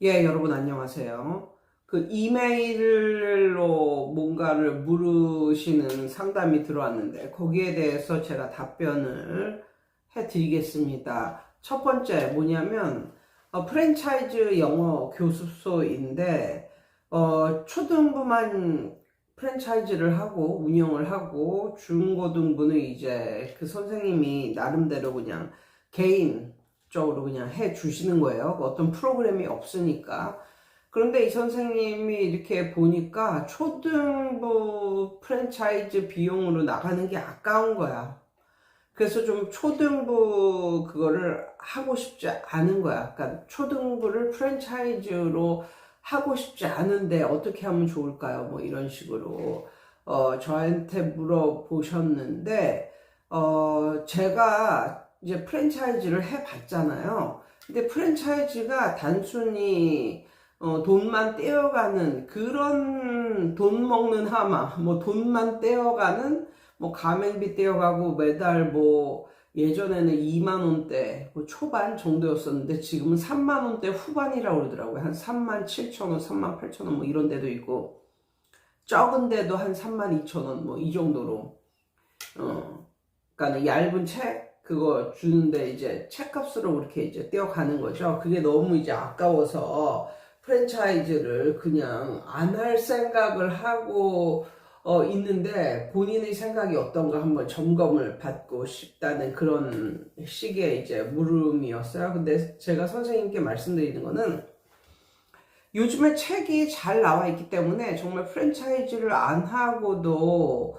예, 여러분 안녕하세요. 그 이메일로 뭔가를 물으시는 상담이 들어왔는데 거기에 대해서 제가 답변을 해드리겠습니다. 첫 번째 뭐냐면 프랜차이즈 영어 교습소인데 초등부만 프랜차이즈를 하고 운영을 하고 중고등부는 이제 그 선생님이 나름대로 그냥 개인적으로 그냥 해 주시는 거예요. 어떤 프로그램이 없으니까. 그런데 이 선생님이 이렇게 보니까 초등부 프랜차이즈 비용으로 나가는 게 아까운 거야. 그래서 좀 초등부 그거를 하고 싶지 않은 거야. 그러니까 초등부를 프랜차이즈로 하고 싶지 않은데 어떻게 하면 좋을까요? 뭐 이런 식으로 저한테 물어보셨는데 제가 이제 프랜차이즈를 해봤잖아요. 근데 프랜차이즈가 단순히 돈만 떼어가는 그런 돈 먹는 하마, 뭐 돈만 떼어가는 뭐 가맹비 떼어가고 매달 뭐 예전에는 2만 원대 뭐 초반 정도였었는데 지금은 3만 원대 후반이라고 그러더라고요. 한 3만 7천 원, 3만 8천 원 뭐 이런 데도 있고 적은 데도 한 3만 2천 원 뭐 이 정도로 그러니까 얇은 책 그거 주는데 이제 책값으로 그렇게 이제 떼어가는 거죠. 그게 너무 이제 아까워서 프랜차이즈를 그냥 안 할 생각을 하고 있는데 본인의 생각이 어떤가 한번 점검을 받고 싶다는 그런 식의 이제 물음이었어요. 근데 제가 선생님께 말씀드리는 거는 요즘에 책이 잘 나와 있기 때문에 정말 프랜차이즈를 안 하고도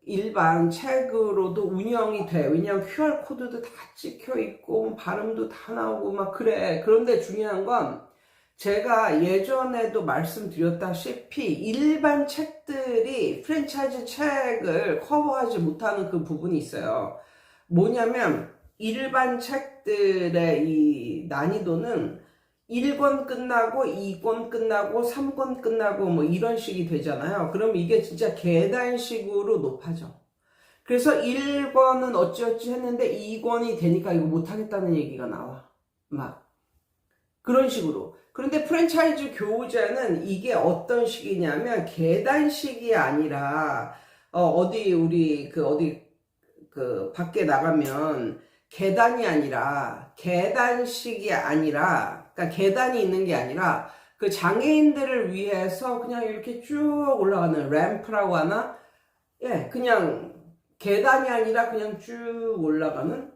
일반 책으로도 운영이 돼. 왜냐면 QR코드도 다 찍혀 있고 발음도 다 나오고 막 그래. 그런데 중요한 건 제가 예전에도 말씀드렸다시피 일반 책들이 프랜차이즈 책을 커버하지 못하는 그 부분이 있어요. 뭐냐면 일반 책들의 이 난이도는 1권 끝나고 2권 끝나고 3권 끝나고 뭐 이런 식이 되잖아요. 그럼 이게 진짜 계단식으로 높아져. 그래서 1권은 어찌어찌 했는데 2권이 되니까 이거 못하겠다는 얘기가 나와. 막 그런 식으로. 그런데 프랜차이즈 교재는 이게 어떤 식이냐면 계단식이 아니라 어디 그 밖에 나가면 계단식이 아니라 그러니까 계단이 있는 게 아니라 그 장애인들을 위해서 그냥 이렇게 쭉 올라가는 램프라고 하나? 예, 그냥 계단이 아니라 그냥 쭉 올라가는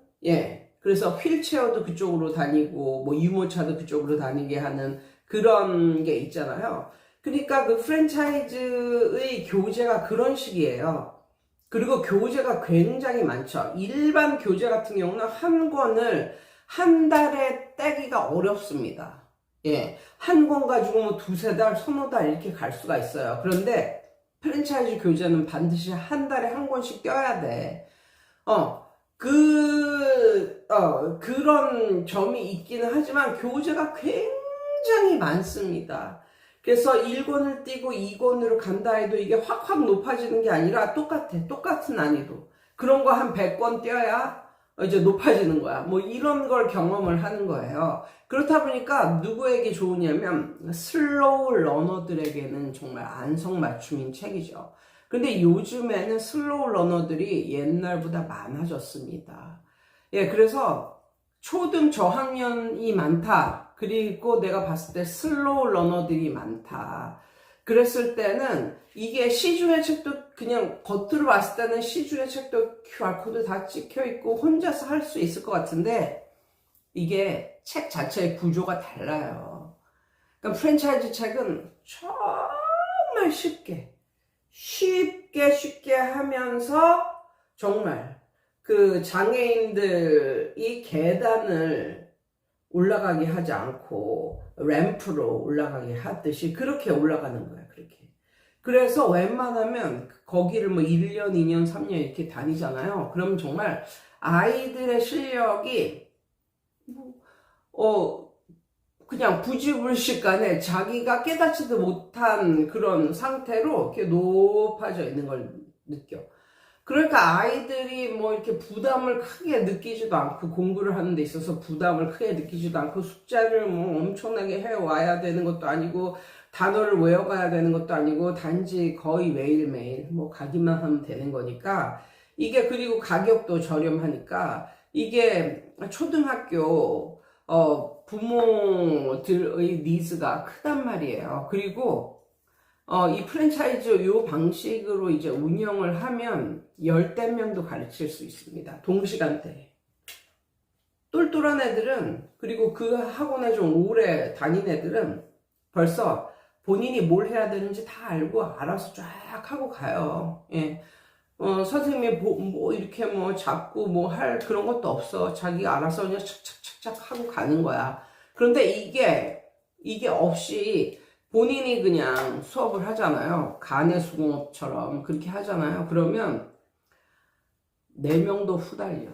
그래서 휠체어도 그쪽으로 다니고 뭐 유모차도 그쪽으로 다니게 하는 그런 게 있잖아요. 그러니까 그 프랜차이즈의 교재가 그런 식이에요. 그리고 교재가 굉장히 많죠. 일반 교재 같은 경우는 한 권을 한 달에 떼기가 어렵습니다. 예. 한 권 가지고 뭐 두세 달, 서너 달 이렇게 갈 수가 있어요. 그런데 프랜차이즈 교재는 반드시 한 달에 한 권씩 떼어야 돼. 그런 점이 있기는 하지만 교재가 굉장히 많습니다. 그래서 1권을 띄고 2권으로 간다 해도 이게 확확 높아지는 게 아니라 똑같은 난이도. 그런 거 한 100권 띄어야 이제 높아지는 거야. 뭐 이런 걸 경험을 하는 거예요. 그렇다 보니까 누구에게 좋으냐면 슬로우 러너들에게는 정말 안성맞춤인 책이죠. 근데 요즘에는 슬로우 러너들이 옛날보다 많아졌습니다. 예, 그래서 초등 저학년이 많다. 그리고 내가 봤을 때 슬로우 러너들이 많다. 그랬을 때는 이게 시중의 책도 그냥 겉으로 봤을 때는 시중의 책도 QR코드 다 찍혀 있고 혼자서 할 수 있을 것 같은데 이게 책 자체의 구조가 달라요. 그러니까 프랜차이즈 책은 정말 쉽게 하면서 정말 그 장애인들이 계단을 올라가게 하지 않고 램프로 올라가게 하듯이 그렇게 올라가는 거야, 그렇게. 그래서 웬만하면 거기를 뭐 1년, 2년, 3년 이렇게 다니잖아요. 그럼 정말 아이들의 실력이 그냥 부지불식간에 자기가 깨닫지도 못한 그런 상태로 이렇게 높아져 있는 걸 느껴. 그러니까 아이들이 뭐 이렇게 부담을 크게 느끼지도 않고 공부를 하는 데 있어서 부담을 크게 느끼지도 않고 숙제를 뭐 엄청나게 해와야 되는 것도 아니고 단어를 외워가야 되는 것도 아니고 단지 거의 매일매일 뭐 가기만 하면 되는 거니까 이게 그리고 가격도 저렴하니까 이게 초등학교 부모들의 니즈가 크단 말이에요. 그리고 이 프랜차이즈 요 방식으로 이제 운영을 하면 열댓 명도 가르칠 수 있습니다. 동시간대에. 똘똘한 애들은, 그리고 그 학원에 좀 오래 다닌 애들은 벌써 본인이 뭘 해야 되는지 다 알고 알아서 쫙 하고 가요. 예. 선생님이 뭐 이렇게 뭐 잡고 뭐 할 그런 것도 없어. 자기가 알아서 그냥 착착착착 하고 가는 거야. 그런데 이게 없이 본인이 그냥 수업을 하잖아요. 가내수공업처럼 그렇게 하잖아요. 그러면 4명도 후달려.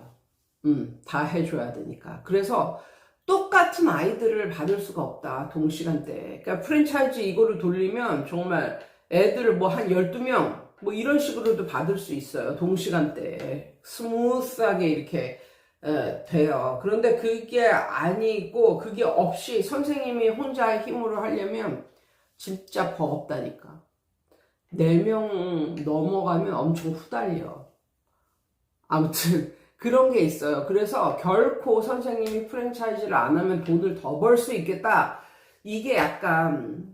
다 해줘야 되니까. 그래서 똑같은 아이들을 받을 수가 없다. 동시간대에. 그러니까 프랜차이즈 이거를 돌리면 정말 애들을 뭐 한 12명 뭐 이런 식으로도 받을 수 있어요. 동시간대에. 스무스하게 이렇게 돼요. 그런데 그게 아니고 그게 없이 선생님이 혼자의 힘으로 하려면 진짜 버겁다니까. 4명 넘어가면 엄청 후달려. 아무튼 그런 게 있어요. 그래서 결코 선생님이 프랜차이즈를 안 하면 돈을 더 벌 수 있겠다. 이게 약간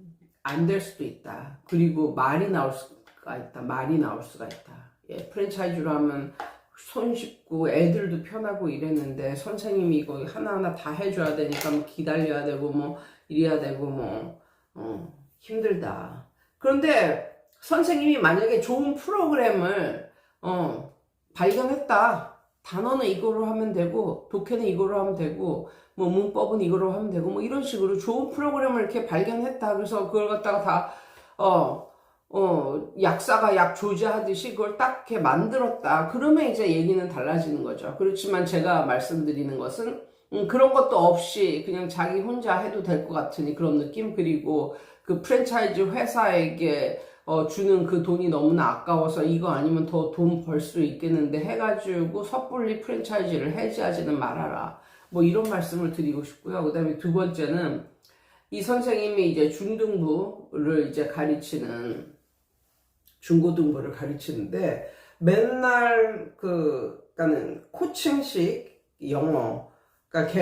안 될 수도 있다. 그리고 말이 나올 수가 있다. 예, 프랜차이즈로 하면 손쉽고 애들도 편하고 이랬는데 선생님이 이거 하나하나 다 해줘야 되니까 뭐 기다려야 되고 뭐 이래야 되고 뭐 힘들다. 그런데 선생님이 만약에 좋은 프로그램을 발견했다. 단어는 이거로 하면 되고 독해는 이거로 하면 되고 뭐 문법은 이거로 하면 되고 뭐 이런 식으로 좋은 프로그램을 이렇게 발견했다. 그래서 그걸 갖다가 다 약사가 약 조제하듯이 그걸 딱 이렇게 만들었다. 그러면 이제 얘기는 달라지는 거죠. 그렇지만 제가 말씀드리는 것은 그런 것도 없이 그냥 자기 혼자 해도 될 것 같으니 그런 느낌. 그리고 그 프랜차이즈 회사에게 주는 그 돈이 너무나 아까워서 이거 아니면 더 돈 벌 수 있겠는데 해가지고 섣불리 프랜차이즈를 해지하지는 말아라. 뭐 이런 말씀을 드리고 싶고요. 그 다음에 두 번째는 이 선생님이 이제 중등부를 이제 가르치는 중고등부를 가르치는데 맨날 그러니까는 코칭식 영어, 그러니까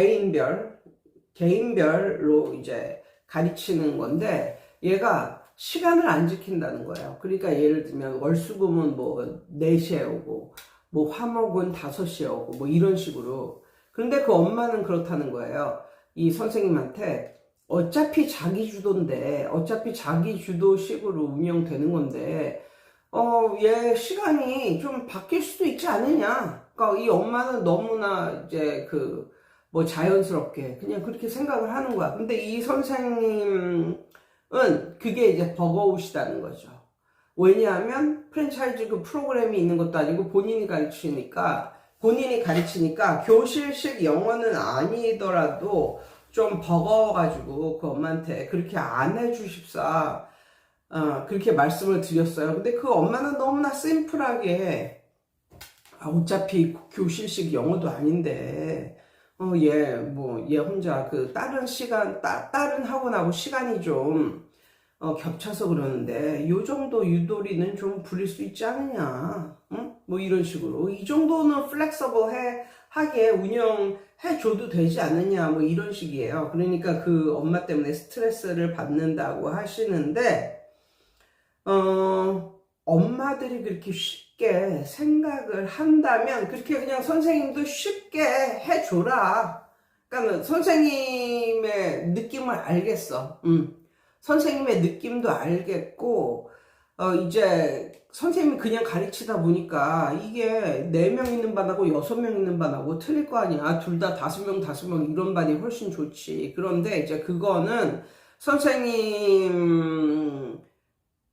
개인별로 이제 가르치는 건데 얘가 시간을 안 지킨다는 거예요. 그러니까 예를 들면 월수금은 뭐 4시에 오고 뭐 화목은 5시에 오고 뭐 이런 식으로. 그런데 그 엄마는 그렇다는 거예요. 이 선생님한테 어차피 자기 주도인데 어차피 자기 주도식으로 운영되는 건데 얘 시간이 좀 바뀔 수도 있지 않느냐. 그러니까 이 엄마는 너무나 이제 뭐 자연스럽게 그냥 그렇게 생각을 하는 거야. 근데 이 선생님은 그게 이제 버거우시다는 거죠. 왜냐하면 프랜차이즈 그 프로그램이 있는 것도 아니고 본인이 가르치니까 교실식 영어는 아니더라도 좀 버거워가지고 그 엄마한테 그렇게 안 해주십사 그렇게 말씀을 드렸어요. 근데 그 엄마는 너무나 심플하게 어차피 교실식 영어도 아닌데 얘 혼자 다른 학원하고 시간이 좀 겹쳐서 그러는데 요 정도 유도리는 좀 부릴 수 있지 않느냐. 응? 뭐 이런 식으로 이 정도는 플렉서블 하게 운영해줘도 되지 않느냐. 뭐 이런 식이에요. 그러니까 그 엄마 때문에 스트레스를 받는다고 하시는데 엄마들이 그렇게 쉽게 생각을 한다면 그렇게 그냥 선생님도 쉽게 해줘라. 그러니까 선생님의 느낌을 알겠어. 선생님의 느낌도 알겠고 이제 선생님이 그냥 가르치다 보니까 이게 4명 있는 반하고 6명 있는 반하고 틀릴 거 아니야. 둘 다 5명 이런 반이 훨씬 좋지. 그런데 이제 그거는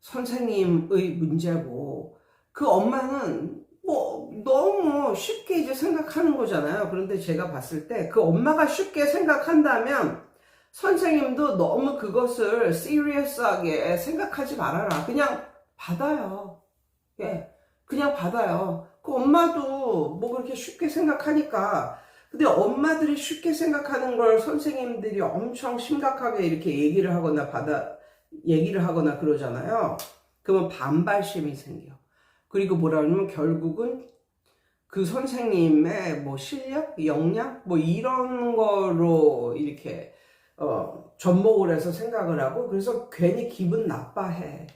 선생님의 문제고 그 엄마는 뭐 너무 쉽게 이제 생각하는 거잖아요. 그런데 제가 봤을 때 그 엄마가 쉽게 생각한다면 선생님도 너무 그것을 시리어스하게 생각하지 말아라. 그냥 받아요. 예, 그냥 받아요. 그 엄마도 뭐 그렇게 쉽게 생각하니까. 근데 엄마들이 쉽게 생각하는 걸 선생님들이 엄청 심각하게 이렇게 얘기를 하거나 그러잖아요. 그러면 반발심이 생겨. 그리고 뭐라 그러면 결국은 그 선생님의 뭐 실력, 역량, 뭐 이런 거로 이렇게, 접목을 해서 생각을 하고, 그래서 괜히 기분 나빠해.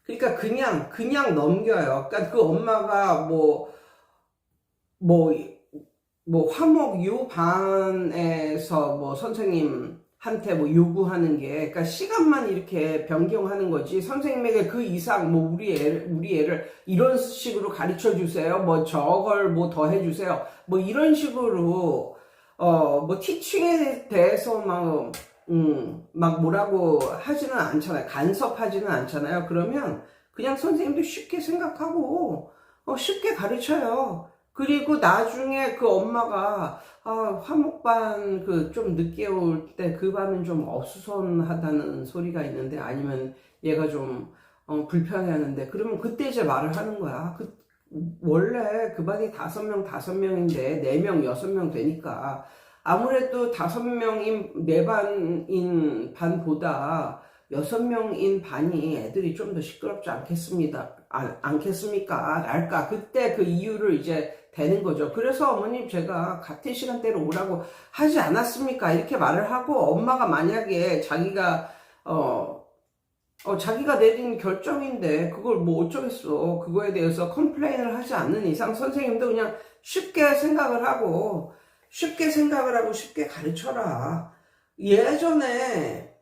그러니까 그냥 넘겨요. 그러니까 그 엄마가 뭐, 화목 요 반에서 뭐 선생님한테 뭐 요구하는 게, 그러니까 시간만 이렇게 변경하는 거지, 선생님에게 그 이상 뭐 우리 애를 이런 식으로 가르쳐 주세요. 뭐 저걸 뭐 더 해주세요. 뭐 이런 식으로, 뭐 티칭에 대해서 막 뭐라고 하지는 않잖아요. 간섭하지는 않잖아요. 그러면 그냥 선생님도 쉽게 생각하고, 쉽게 가르쳐요. 그리고 나중에 그 엄마가, 화목반 그 좀 늦게 올 때 그 반은 좀 어수선하다는 소리가 있는데, 아니면 얘가 좀, 불편해하는데, 그러면 그때 이제 말을 하는 거야. 원래 그 반이 5명인데 4명, 6명 되니까, 아무래도 5명인 네 반인 반보다 6명인 반이 애들이 좀 더 시끄럽지 않겠습니까? 랄까? 그때 그 이유를 이제 되는 거죠. 그래서 어머님 제가 같은 시간대로 오라고 하지 않았습니까? 이렇게 말을 하고, 엄마가 만약에 자기가 내린 결정인데 그걸 뭐 어쩌겠어. 그거에 대해서 컴플레인을 하지 않는 이상 선생님도 그냥 쉽게 생각을 하고 쉽게 가르쳐라. 예전에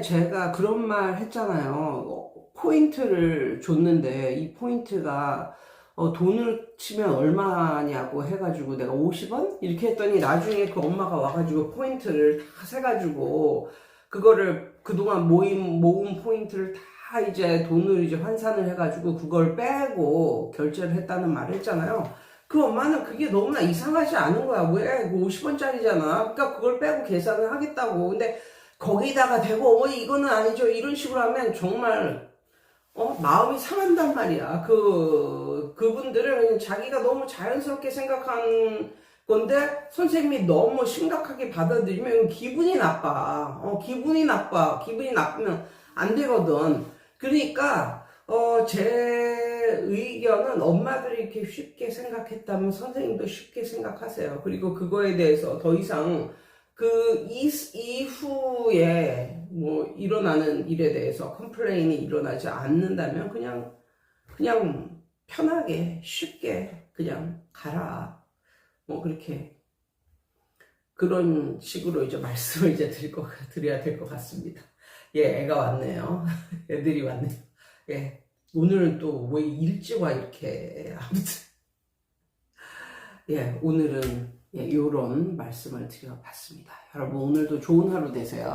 제가 그런 말 했잖아요. 포인트를 줬는데 이 포인트가 돈을 치면 얼마냐고 해가지고 내가 50원? 이렇게 했더니 나중에 그 엄마가 와가지고 포인트를 다 세가지고 그거를 그동안 모은 포인트를 다 이제 돈을 이제 환산을 해가지고 그걸 빼고 결제를 했다는 말을 했잖아요. 그 엄마는 그게 너무나 이상하지 않은 거야. 왜? 50원짜리잖아. 그러니까 그걸 빼고 계산을 하겠다고. 근데 거기다가 대고 어머니 이거는 아니죠. 이런 식으로 하면 정말 마음이 상한단 말이야. 그분들은 자기가 너무 자연스럽게 생각한 건데, 선생님이 너무 심각하게 받아들이면 기분이 나빠. 기분이 나쁘면 안 되거든. 그러니까, 제 의견은 엄마들이 이렇게 쉽게 생각했다면 선생님도 쉽게 생각하세요. 그리고 그거에 대해서 더 이상 이후에 뭐 일어나는 일에 대해서 컴플레인이 일어나지 않는다면 그냥 편하게 쉽게 그냥 가라. 뭐 그렇게 그런 식으로 이제 말씀을 이제 드려야 될 것 같습니다. 예, 애가 왔네요. 애들이 왔네요. 예, 오늘은 또 왜 일찍 와 이렇게. 아무튼 예, 오늘은 요런 말씀을 드려봤습니다. 여러분 오늘도 좋은 하루 되세요.